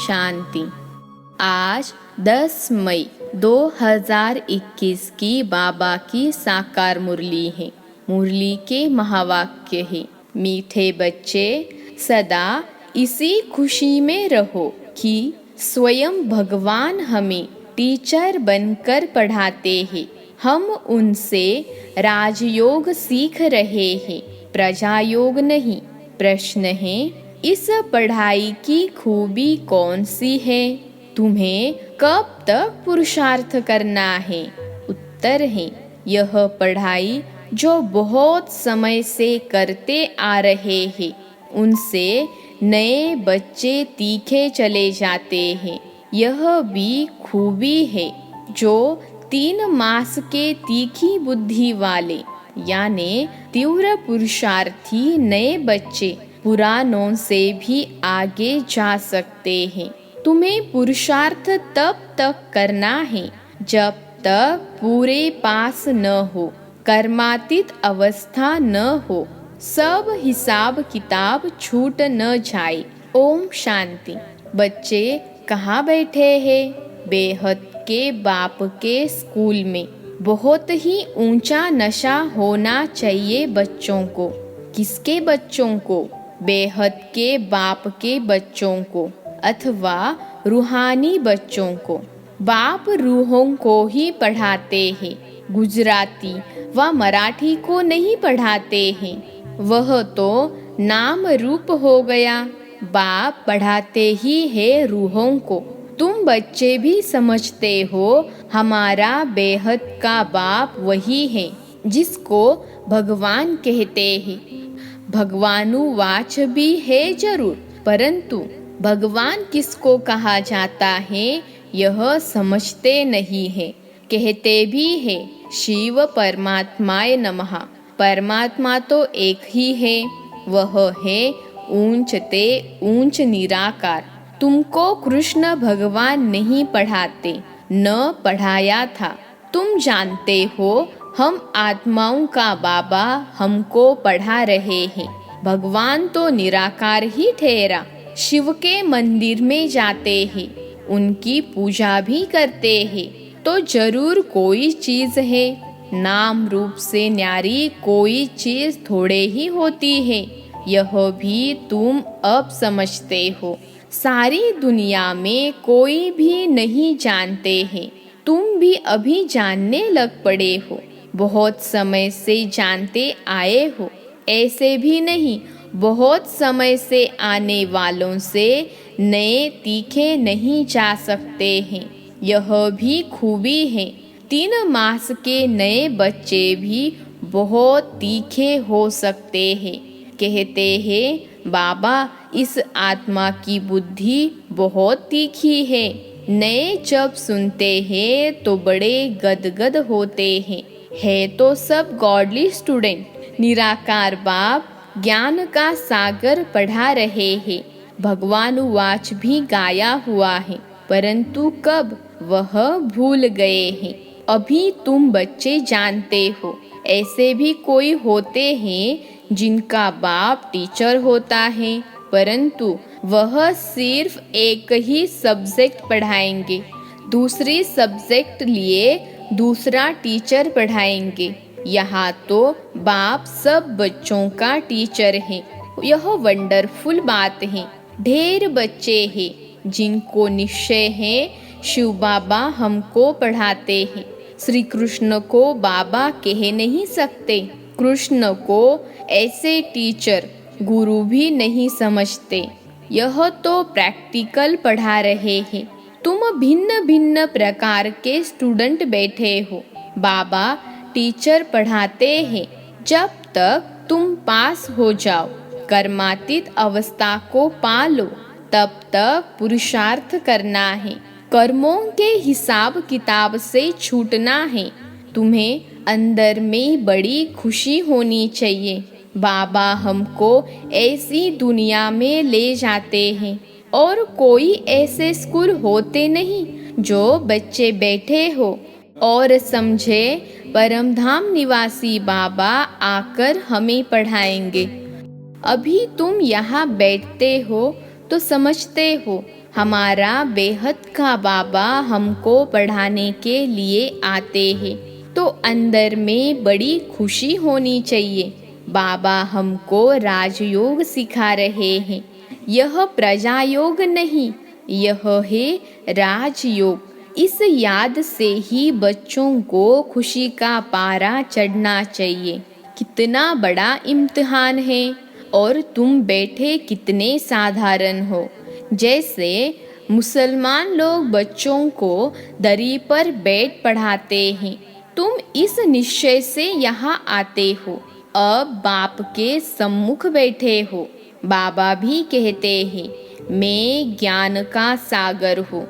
शांति। आज 10 मई 2021 की बाबा की साकार मुरली है। मुरली के महावाक्य है, मीठे बच्चे सदा इसी खुशी में रहो कि स्वयं भगवान हमें टीचर बनकर पढ़ाते हैं। हम उनसे राजयोग सीख रहे हैं, प्रजा योग नहीं। प्रश्न है, इस पढ़ाई की खूबी कौन सी है? तुम्हें कब तक पुरुषार्थ करना है? उत्तर है, यह पढ़ाई जो बहुत समय से करते आ रहे हैं, उनसे नए बच्चे तीखे चले जाते हैं। यह भी खूबी है जो 3 मास के तीखी बुद्धि वाले यानी तीव्र पुरुषार्थी नए बच्चे पुरानों से भी आगे जा सकते हैं। तुम्हें पुरुषार्थ तब तक करना है जब तक पूरे पास न हो, कर्मातीत अवस्था न हो, सब हिसाब किताब छूट न जाए। ओम शांति। बच्चे कहाँ बैठे हैं? बेहद के बाप के स्कूल में। बहुत ही ऊंचा नशा होना चाहिए बच्चों को। किसके बच्चों को? बेहद के बाप के बच्चों को अथवा रूहानी बच्चों को। बाप रूहों को ही पढ़ाते हैं, गुजराती व मराठी को नहीं पढ़ाते हैं। वह तो नाम रूप हो गया। बाप पढ़ाते ही है रूहों को। तुम बच्चे भी समझते हो हमारा बेहद का बाप वही है जिसको भगवान कहते हैं। भगवानुवाच भी है जरूर, परंतु भगवान किसको कहा जाता है यह समझते नहीं है। कहते भी है शिव परमात्माय नमः। परमात्मा तो एक ही है, वह है ऊंच ते ऊंच निराकार। तुमको कृष्ण भगवान नहीं पढ़ाते, न पढ़ाया था। तुम जानते हो हम आत्माओं का बाबा हमको पढ़ा रहे हैं। भगवान तो निराकार ही ठहरा। शिव के मंदिर में जाते हैं, उनकी पूजा भी करते हैं, तो जरूर कोई चीज है। नाम रूप से न्यारी कोई चीज थोड़े ही होती है, यह भी तुम अब समझते हो। सारी दुनिया में कोई भी नहीं जानते हैं, तुम भी अभी जानने लग पड़े हो। बहुत समय से जानते आए हो, ऐसे भी नहीं। बहुत समय से आने वालों से नए तीखे नहीं जा सकते हैं, यह भी खूबी है। 3 मास के नए बच्चे भी बहुत तीखे हो सकते हैं। कहते हैं बाबा इस आत्मा की बुद्धि बहुत तीखी है। नए जब सुनते हैं तो बड़े गदगद होते हैं। है तो सब गॉडली स्टूडेंट। निराकार बाप ज्ञान का सागर पढ़ा रहे हैं। भगवानुवाच भी गाया हुआ है, परंतु कब वह भूल गए हैं। अभी तुम बच्चे जानते हो। ऐसे भी कोई होते हैं जिनका बाप टीचर होता है, परंतु वह सिर्फ एक ही सब्जेक्ट पढ़ाएंगे, दूसरी सब्जेक्ट लिए दूसरा टीचर पढ़ाएंगे। यहाँ तो बाप सब बच्चों का टीचर है। यह वंडरफुल बात है। ढेर बच्चे हैं जिनको निश्चय है शिव बाबा हमको पढ़ाते हैं। श्री कृष्ण को बाबा कह नहीं सकते। कृष्ण को ऐसे टीचर गुरु भी नहीं समझते। यह तो प्रैक्टिकल पढ़ा रहे हैं। तुम भिन्न भिन्न प्रकार के स्टूडेंट बैठे हो। बाबा टीचर पढ़ाते हैं जब तक तुम पास हो जाओ, कर्मातीत अवस्था को पालो, तब तक पुरुषार्थ करना है। कर्मों के हिसाब किताब से छूटना है। तुम्हें अंदर में बड़ी खुशी होनी चाहिए। बाबा हमको ऐसी दुनिया में ले जाते हैं और कोई ऐसे स्कूल होते नहीं जो बच्चे बैठे हो और समझे परमधाम निवासी बाबा आकर हमें पढ़ाएंगे। अभी तुम यहाँ बैठते हो तो समझते हो हमारा बेहद का बाबा हमको पढ़ाने के लिए आते हैं तो अंदर में बड़ी खुशी होनी चाहिए। बाबा हमको राजयोग सिखा रहे हैं। यह प्रजा योग नहीं, यह है राजयोग। इस याद से ही बच्चों को खुशी का पारा चढ़ना चाहिए। कितना बड़ा इम्तिहान है और तुम बैठे कितने साधारण हो। जैसे मुसलमान लोग बच्चों को दरी पर बैठ पढ़ाते हैं, तुम इस निश्चय से यहाँ आते हो, अब बाप के सम्मुख बैठे हो। बाबा भी कहते हैं, मैं ज्ञान का सागर हूँ,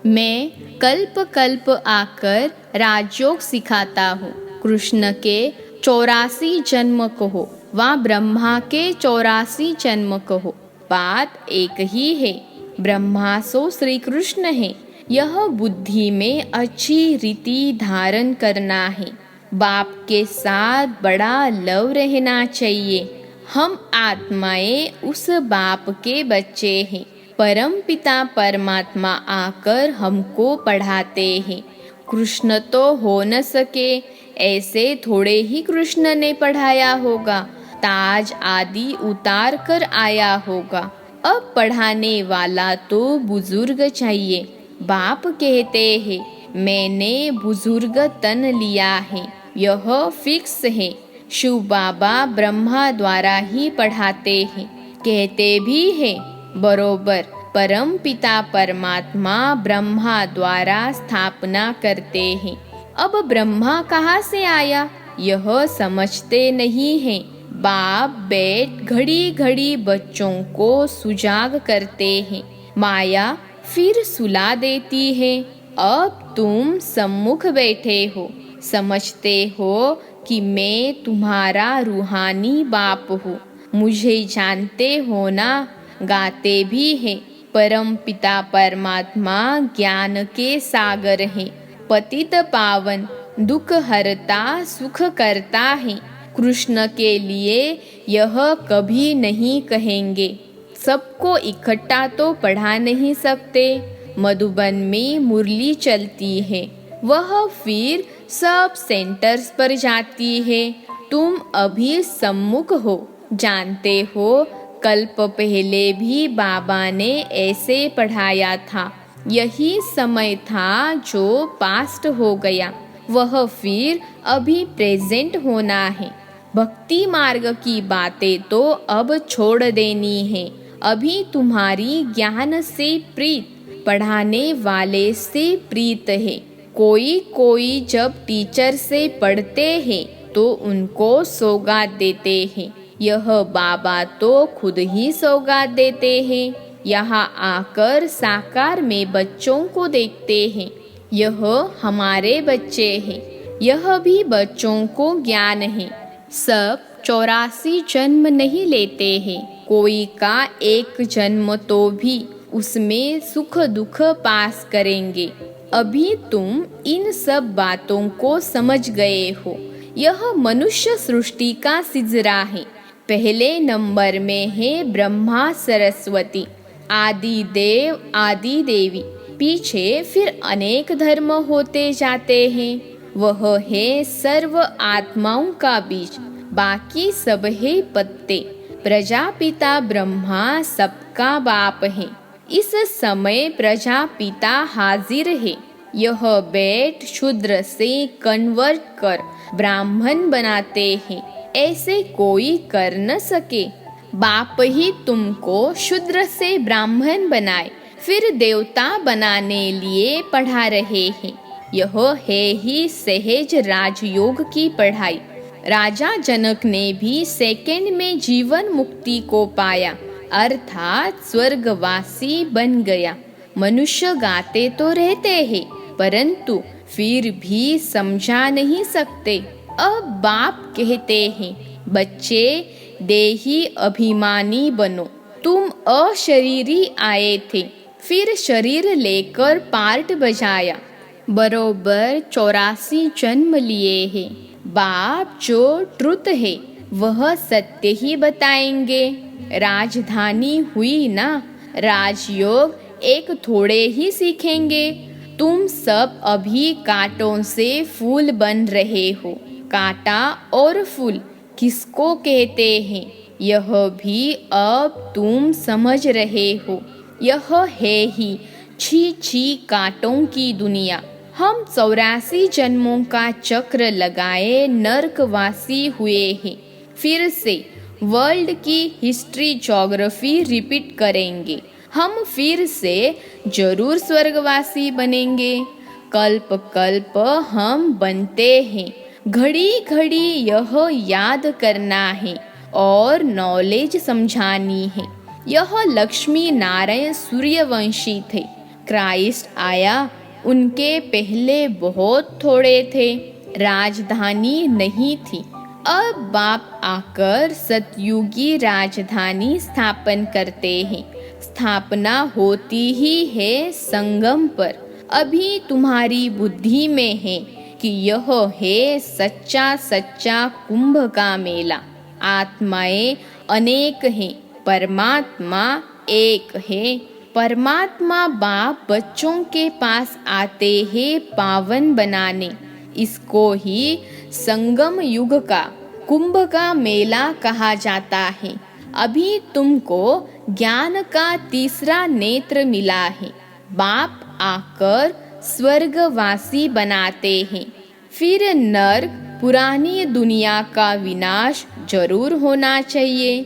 मैं कल्प कल्प आकर राजयोग सिखाता हूँ। कृष्ण के 84 जन्म कहो व ब्रह्मा के 84 जन्म कहो, बात एक ही है। ब्रह्मा सो श्री कृष्ण है। यह बुद्धि में अच्छी रीति धारण करना है। बाप के साथ बड़ा लव रहना चाहिए। हम आत्माएं उस बाप के बच्चे हैं। परम पिता परमात्मा आकर हमको पढ़ाते हैं। कृष्ण तो हो न सके, ऐसे थोड़े ही कृष्ण ने पढ़ाया होगा, ताज आदि उतार कर आया होगा। अब पढ़ाने वाला तो बुजुर्ग चाहिए। बाप कहते हैं, मैंने बुजुर्ग तन लिया है, यह फिक्स है। शिव बाबा ब्रह्मा द्वारा ही पढ़ाते हैं, कहते भी है बरोबर। परम पिता परमात्मा ब्रह्मा द्वारा स्थापना करते हैं। अब ब्रह्मा कहाँ से आया, यह समझते नहीं हैं। बाप बैठ घड़ी घड़ी बच्चों को सुजाग करते हैं। माया फिर सुला देती है। अब तुम सम्मुख बैठे हो, समझते हो कि मैं तुम्हारा रूहानी बाप हूँ। मुझे जानते हो ना, गाते भी है। परम पिता परमात्मा ज्ञान के सागर हैं। पतित पावन दुख हरता सुख करता है। कृष्ण के लिए यह कभी नहीं कहेंगे। सबको इकट्ठा तो पढ़ा नहीं सकते। मधुबन में मुरली चलती है, वह फिर सब सेंटर्स पर जाती है। तुम अभी सम्मुख हो, जानते हो कल्प पहले भी बाबा ने ऐसे पढ़ाया था। यही समय था जो पास्ट हो गया, वह फिर अभी प्रेजेंट होना है। भक्ति मार्ग की बातें तो अब छोड़ देनी है। अभी तुम्हारी ज्ञान से प्रीत पढ़ाने वाले से प्रीत है। कोई कोई जब टीचर से पढ़ते हैं तो उनको सौगात देते हैं। यह बाबा तो खुद ही सौगात देते हैं। यहाँ आकर साकार में बच्चों को देखते हैं। यह हमारे बच्चे हैं, यह भी बच्चों को ज्ञान है। सब 84 जन्म नहीं लेते हैं, कोई का एक जन्म तो भी उसमें सुख दुख पास करेंगे। अभी तुम इन सब बातों को समझ गए हो। यह मनुष्य सृष्टि का सिजरा है। पहले नंबर में है ब्रह्मा सरस्वती, आदि देव आदि देवी। पीछे फिर अनेक धर्म होते जाते हैं। वह है सर्व आत्माओं का बीज, बाकी सब है पत्ते। प्रजापिता ब्रह्मा सबका बाप है। इस समय प्रजापिता हाजिर है। यह बैठ शूद्र से कन्वर्ट कर ब्राह्मण बनाते हैं। ऐसे कोई कर न सके। बाप ही तुमको शूद्र से ब्राह्मण बनाए, फिर देवता बनाने लिए पढ़ा रहे हैं। यह है ही सहज राजयोग की पढ़ाई। राजा जनक ने भी सेकंड में जीवन मुक्ति को पाया, अर्थात स्वर्गवासी बन गया। मनुष्य गाते तो रहते हैं, परंतु फिर भी समझा नहीं सकते। अब बाप कहते हैं, बच्चे देही अभिमानी बनो। तुम अशरीरी आए थे, फिर शरीर लेकर पार्ट बजाया। बरोबर 84 जन्म लिए हैं। बाप जो ट्रुथ है वह सत्य ही बताएंगे। राजधानी हुई ना, राजयोग एक थोड़े ही सीखेंगे। तुम सब अभी कांटों से फूल बन रहे हो। कांटा और फूल किसको कहते हैं, यह भी अब तुम समझ रहे हो। यह है ही छी छी कांटों की दुनिया। हम 84 जन्मों का चक्र लगाए नर्कवासी हुए हैं। फिर से वर्ल्ड की हिस्ट्री ज्योग्राफी रिपीट करेंगे। हम फिर से जरूर स्वर्गवासी बनेंगे। कल्प कल्प हम बनते हैं। घड़ी घड़ी यह याद करना है और नॉलेज समझानी है। यह लक्ष्मी नारायण सूर्यवंशी थे। क्राइस्ट आया, उनके पहले बहुत थोड़े थे। राजधानी नहीं थी। अब बाप आकर सतयुगी राजधानी स्थापन करते हैं। स्थापना होती ही है संगम पर। अभी तुम्हारी बुद्धि में है कि यह है सच्चा सच्चा कुंभ का मेला। आत्माएं अनेक हैं, परमात्मा एक है। परमात्मा बाप बच्चों के पास आते हैं पावन बनाने। इसको ही संगम युग का कुंभ का मेला कहा जाता है। अभी तुमको ज्ञान का तीसरा नेत्र मिला है। बाप आकर स्वर्गवासी बनाते हैं। फिर नर्क पुरानी दुनिया का विनाश जरूर होना चाहिए।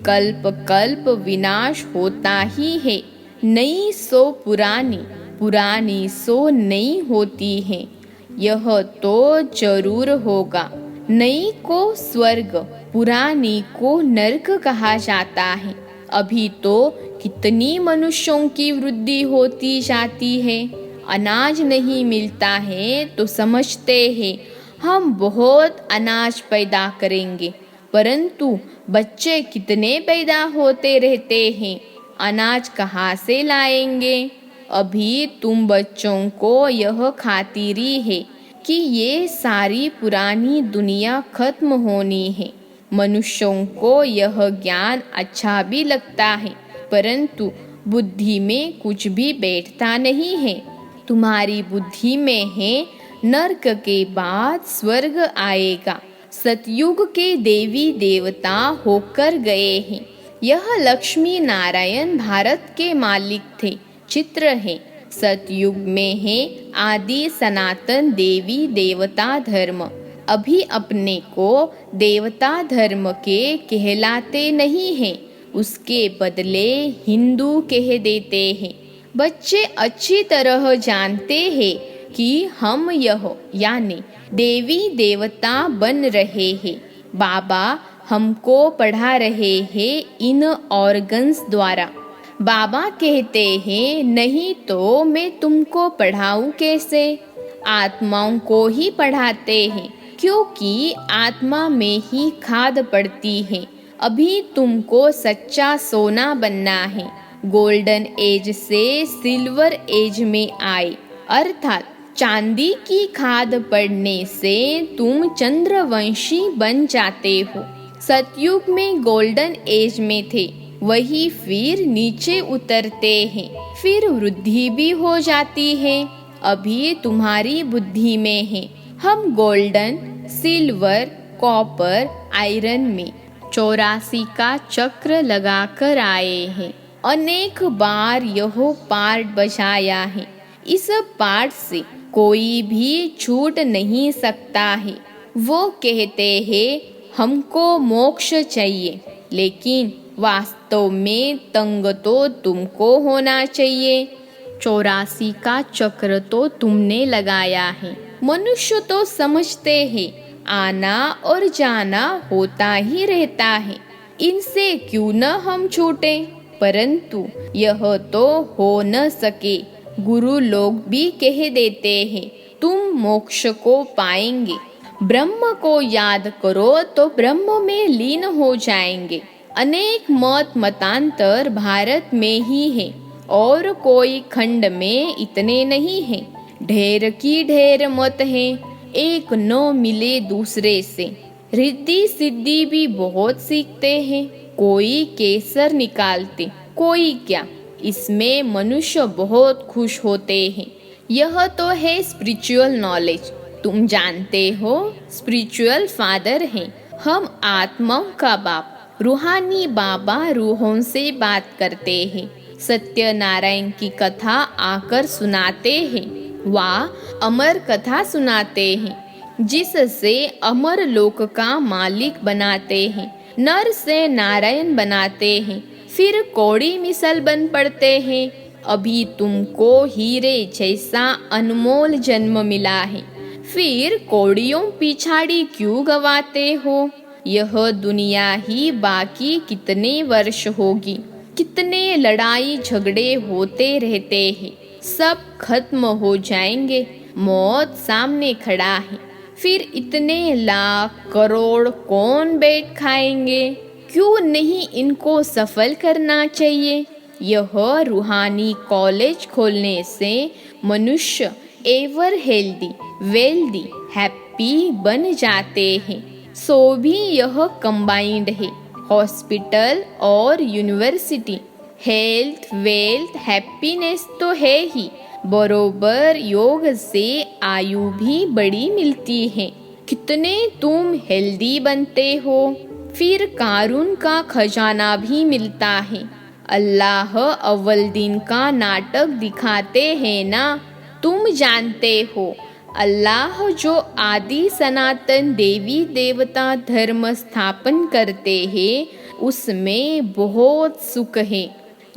कल्प कल्प विनाश होता ही है। नई सो पुरानी, पुरानी सो नई होती है। यह तो जरूर होगा। नई को स्वर्ग, पुरानी को नरक कहा जाता है। अभी तो कितनी मनुष्यों की वृद्धि होती जाती है। अनाज नहीं मिलता है तो समझते हैं हम बहुत अनाज पैदा करेंगे, परंतु बच्चे कितने पैदा होते रहते हैं, अनाज कहाँ से लाएंगे। अभी तुम बच्चों को यह खातिरी है कि ये सारी पुरानी दुनिया खत्म होनी है। मनुष्यों को यह ज्ञान अच्छा भी लगता है, परंतु बुद्धि में कुछ भी बैठता नहीं है। तुम्हारी बुद्धि में है नरक के बाद स्वर्ग आएगा। सतयुग के देवी देवता होकर गए हैं। यह लक्ष्मी नारायण भारत के मालिक थे। चित्र है। सतयुग में है आदि सनातन देवी देवता धर्म। अभी अपने को देवता धर्म के कहलाते नहीं हैं, उसके बदले हिंदू कह देते हैं। बच्चे अच्छी तरह जानते हैं कि हम यह यानी देवी देवता बन रहे हैं। बाबा हमको पढ़ा रहे हैं इन ऑर्गन्स द्वारा। बाबा कहते हैं नहीं तो मैं तुमको पढ़ाऊं कैसे। आत्माओं को ही पढ़ाते हैं, क्योंकि आत्मा में ही खाद पड़ती है। अभी तुमको सच्चा सोना बनना है। गोल्डन एज से सिल्वर एज में आए, अर्थात चांदी की खाद पड़ने से तुम चंद्रवंशी बन जाते हो। सतयुग में गोल्डन एज में थे, वही फिर नीचे उतरते हैं, फिर वृद्धि भी हो जाती है। अभी तुम्हारी बुद्धि में है हम गोल्डन, सिल्वर, कॉपर, आयरन में 84 का चक्र लगाकर आए हैं। अनेक बार यह पार्ट बजाया है। इस पार्ट से कोई भी छूट नहीं सकता है। वो कहते हैं हमको मोक्ष चाहिए, लेकिन वास्तव में तंग तो तुमको होना चाहिए। 84 का चक्र तो तुमने लगाया है। मनुष्य तो समझते हैं आना और जाना होता ही रहता है, इनसे क्यों न हम छूटे, परंतु यह तो हो न सके। गुरु लोग भी कह देते हैं तुम मोक्ष को पाएंगे। ब्रह्म को याद करो तो ब्रह्म में लीन हो जाएंगे। अनेक मत मतांतर भारत में ही है और कोई खंड में इतने नहीं है। ढेर की ढेर मत है, एक न मिले दूसरे से। रिद्धि सिद्धि भी बहुत सीखते हैं। कोई केसर निकालते, कोई क्या, इसमें मनुष्य बहुत खुश होते हैं। यह तो है स्पिरिचुअल नॉलेज। तुम जानते हो स्पिरिचुअल फादर हैं, हम आत्माओं का बाप। रूहानी बाबा रूहों से बात करते हैं, सत्यनारायण की कथा आकर सुनाते हैं, वाह अमर कथा सुनाते हैं, जिससे अमर लोक का मालिक बनाते हैं, नर से नारायण बनाते हैं, फिर कौड़ी मिसल बन पड़ते हैं। अभी तुमको हीरे जैसा अनमोल जन्म मिला है, फिर कौड़ियों पिछाड़ी क्यों गवाते हो? यह दुनिया ही बाकी कितने वर्ष होगी, कितने लड़ाई झगड़े होते रहते हैं, सब खत्म हो जाएंगे, मौत सामने खड़ा है, फिर इतने लाख करोड़ कौन बैठ खाएंगे? क्यों नहीं इनको सफल करना चाहिए? यह रूहानी कॉलेज खोलने से मनुष्य एवर हेल्दी, वेल्दी, हैप्पी बन जाते हैं। सो भी यह कंबाइंड है, हॉस्पिटल और यूनिवर्सिटी। हेल्थ, वेल्थ, हैप्पीनेस तो है ही, बरोबर योग से आयु भी बड़ी मिलती है। कितने तुम हेल्दी बनते हो, फिर कारून का खजाना भी मिलता है। अल्लाह अव्वल दिन का नाटक दिखाते हैं ना, तुम जानते हो। अल्लाह जो आदि सनातन देवी देवता धर्म स्थापन करते हैं, उसमें बहुत सुख है,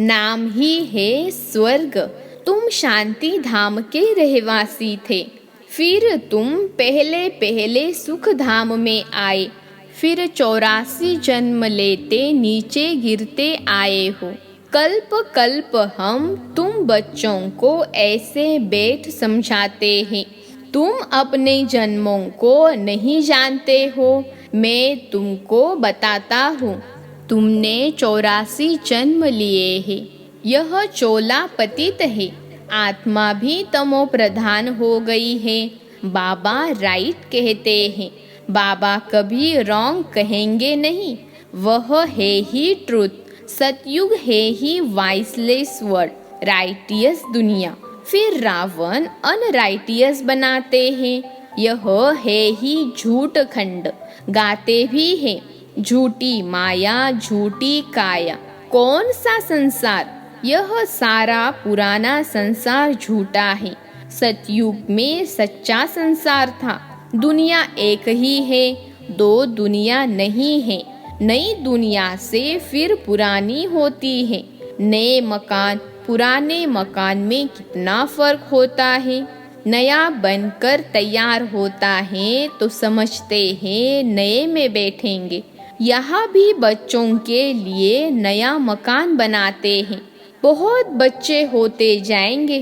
नाम ही है स्वर्ग। तुम शांति धाम के रहवासी थे, फिर तुम पहले पहले सुख धाम में आए, फिर 84 जन्म लेते नीचे गिरते आए हो। कल्प कल्प हम तुम बच्चों को ऐसे बैठ समझाते हैं, तुम अपने जन्मों को नहीं जानते हो, मैं तुमको बताता हूँ। तुमने 84 जन्म लिए हैं, यह चोला पतित है, आत्मा भी तमो प्रधान हो गई है। बाबा राइट कहते हैं, बाबा कभी रॉन्ग कहेंगे नहीं, वह है ही ट्रुथ। सतयुग है ही वाइसलेस वर्ड, राइटियस दुनिया। फिर रावण अनराइटियस बनाते हैं, यह है ही झूठ खंड, गाते भी हैं झूठी माया झूठी काया। कौन सा संसार? यह सारा पुराना संसार झूठा है। सतयुग में सच्चा संसार था। दुनिया एक ही है, दो दुनिया नहीं है। नई दुनिया से फिर पुरानी होती है। नए मकान पुराने मकान में कितना फर्क होता है। नया बनकर तैयार होता है तो समझते हैं नए में बैठेंगे। यहाँ भी बच्चों के लिए नया मकान बनाते हैं, बहुत बच्चे होते जाएंगे।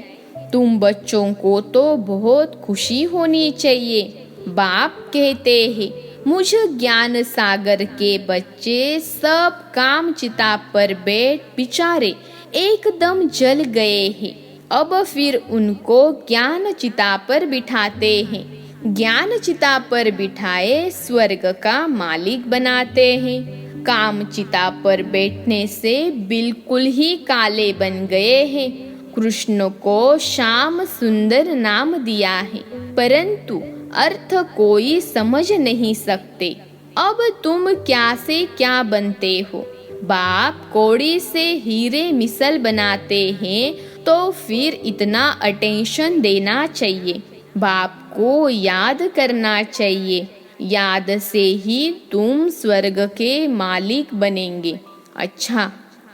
तुम बच्चों को तो बहुत खुशी होनी चाहिए। बाप कहते हैं, मुझ ज्ञान सागर के बच्चे सब काम चिता पर बैठ बेचारे एकदम जल गए हैं। अब फिर उनको ज्ञान चिता पर बिठाते हैं। ज्ञान चिता पर बिठाए स्वर्ग का मालिक बनाते हैं। काम चिता पर बैठने से बिल्कुल ही काले बन गए हैं। कृष्ण को श्याम सुंदर नाम दिया है, परंतु अर्थ कोई समझ नहीं सकते। अब तुम क्या से क्या बनते हो? बाप कौड़ी से हीरे मिसल बनाते हैं तो फिर इतना अटेंशन देना चाहिए। बाप को याद करना चाहिए, याद से ही तुम स्वर्ग के मालिक बनेंगे। अच्छा,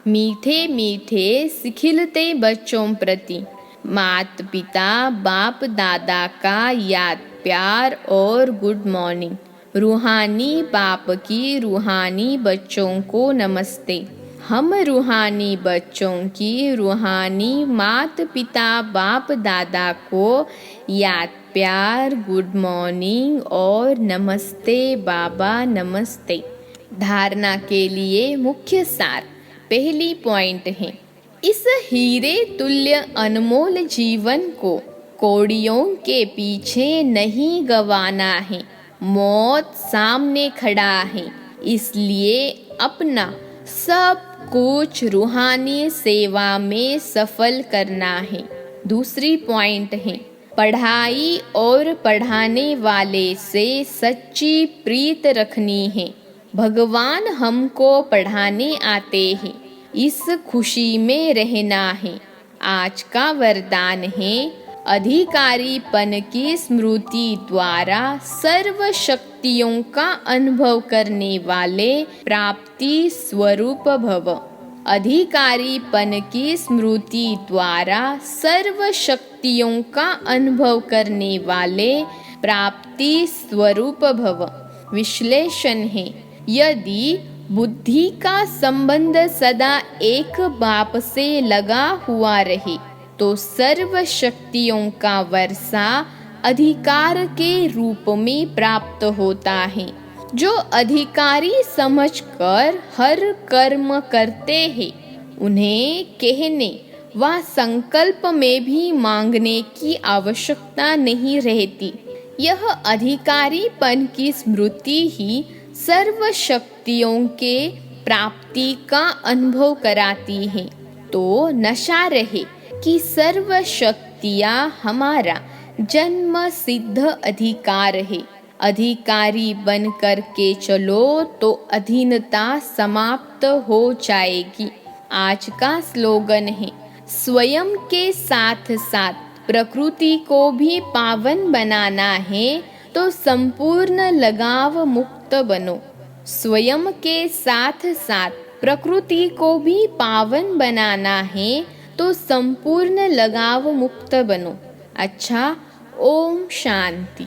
मीठे मीठे सिखिलते बच्चों प्रति मात पिता बाप दादा का याद प्यार और गुड मॉर्निंग। रूहानी बाप की रूहानी बच्चों को नमस्ते। हम रूहानी बच्चों की रूहानी मात पिता बाप दादा को याद प्यार गुड मॉर्निंग और नमस्ते बाबा नमस्ते। धारणा के लिए मुख्य सार। पहली पॉइंट है, इस हीरे तुल्य अनमोल जीवन को कौड़ियों के पीछे नहीं गंवाना है। मौत सामने खड़ा है, इसलिए अपना सब कुछ रूहानी सेवा में सफल करना है। दूसरी पॉइंट है, पढ़ाई और पढ़ाने वाले से सच्ची प्रीत रखनी है। भगवान हमको पढ़ाने आते हैं, इस खुशी में रहना है। आज का वरदान है, अधिकारीपन की स्मृति द्वारा सर्व शक्तियों का अनुभव करने वाले प्राप्ति स्वरूप भव। अधिकारीपन की स्मृति द्वारा सर्व शक्तियों का अनुभव करने वाले प्राप्ति स्वरूप भव। विश्लेषण है, यदि बुद्धि का संबंध सदा एक बाप से लगा हुआ रहे तो सर्व शक्तियों का वर्षा अधिकार के रूप में प्राप्त होता है। जो अधिकारी समझकर हर कर्म करते हैं, उन्हें कहने व संकल्प में भी मांगने की आवश्यकता नहीं रहती। यह अधिकारीपन की स्मृति ही सर्व शक्तियों के प्राप्ति का अनुभव कराती है। तो नशा रहे कि सर्व शक्तियाँ हमारा जन्म सिद्ध अधिकार है। अधिकारी बन करके चलो तो अधीनता समाप्त हो जाएगी। आज का स्लोगन है, स्वयं के साथ साथ प्रकृति को भी पावन बनाना है तो संपूर्ण लगाव मुक्त बनो। स्वयं के साथ साथ प्रकृति को भी पावन बनाना है तो संपूर्ण लगाव मुक्त बनो। अच्छा, ओम शांति।